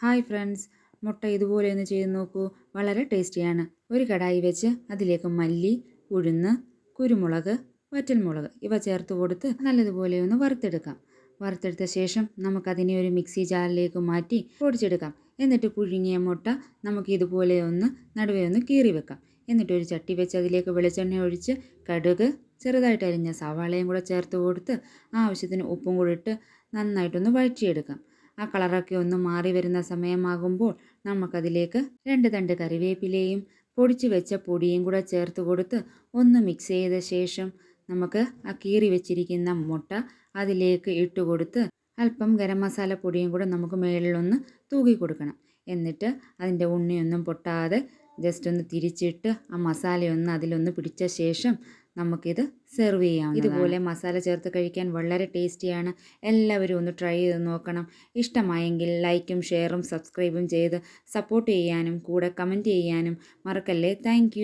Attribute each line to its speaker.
Speaker 1: Hi friends, മുട്ട ഇതുപോലെ ഒന്ന് ചെയ്ത് നോക്കൂ. വളരെ ടേസ്റ്റിയാണ്. ഒരു കടായി വെച്ച് അതിലേക്ക് മല്ലി, ഉഴുന്ന്, കുരുമുളക്, വറ്റൽമുളക് ഇവ ചേർത്ത് കൊടുത്ത് നല്ലതുപോലെ ഒന്ന് വറുത്തെടുക്കാം. വറുത്തെടുത്ത ശേഷം നമുക്കതിനെ ഒരു മിക്സി ജാറിലേക്ക് മാറ്റി പൊടിച്ചെടുക്കാം. എന്നിട്ട് പുഴുങ്ങിയ മുട്ട നമുക്ക് ഇതുപോലെ ഒന്ന് നടുവേ ഒന്ന് കീറി വെക്കാം. എന്നിട്ട് ഒരു ചട്ടി വെച്ച് അതിലേക്ക് വെളിച്ചെണ്ണ ഒഴിച്ച് കടുക്, ചെറുതായിട്ട് അരിഞ്ഞ സവാളയും കൂടെ ചേർത്ത് കൊടുത്ത് ആവശ്യത്തിന് ഉപ്പും കൂടി ഇട്ട് നന്നായിട്ടൊന്ന് വഴറ്റിയെടുക്കാം. ആ കളറൊക്കെ ഒന്ന് മാറി വരുന്ന സമയമാകുമ്പോൾ നമുക്കതിലേക്ക് 2 തണ്ട് കറിവേപ്പിലയും പൊടിച്ച് വെച്ച പൊടിയും കൂടെ ചേർത്ത് കൊടുത്ത് ഒന്ന് മിക്സ് ചെയ്ത ശേഷം നമുക്ക് ആ കീറി വെച്ചിരിക്കുന്ന മുട്ട അതിലേക്ക് ഇട്ട് കൊടുത്ത് അല്പം ഗരം മസാല പൊടിയും കൂടെ നമുക്ക് മുകളിലൊന്ന് തൂക്കി കൊടുക്കണം. എന്നിട്ട് അതിൻ്റെ ഉണ്ണിയൊന്നും പൊട്ടാതെ ജസ്റ്റ് ഒന്ന് തിരിച്ചിട്ട് ആ മസാലയൊന്ന് അതിലൊന്ന് പിടിച്ച ശേഷം നമുക്കിത് സെർവ് ചെയ്യാം. ഇതുപോലെ മസാല ചേർത്ത് കഴിക്കാൻ വളരെ ടേസ്റ്റിയാണ്. എല്ലാവരും ഒന്ന് ട്രൈ ചെയ്ത് നോക്കണം. ഇഷ്ടമായെങ്കിൽ ലൈക്കും ഷെയറും സബ്സ്ക്രൈബും ചെയ്ത് സപ്പോർട്ട് ചെയ്യാനും കൂടെ കമൻറ്റ് ചെയ്യാനും മറക്കല്ലേ. താങ്ക്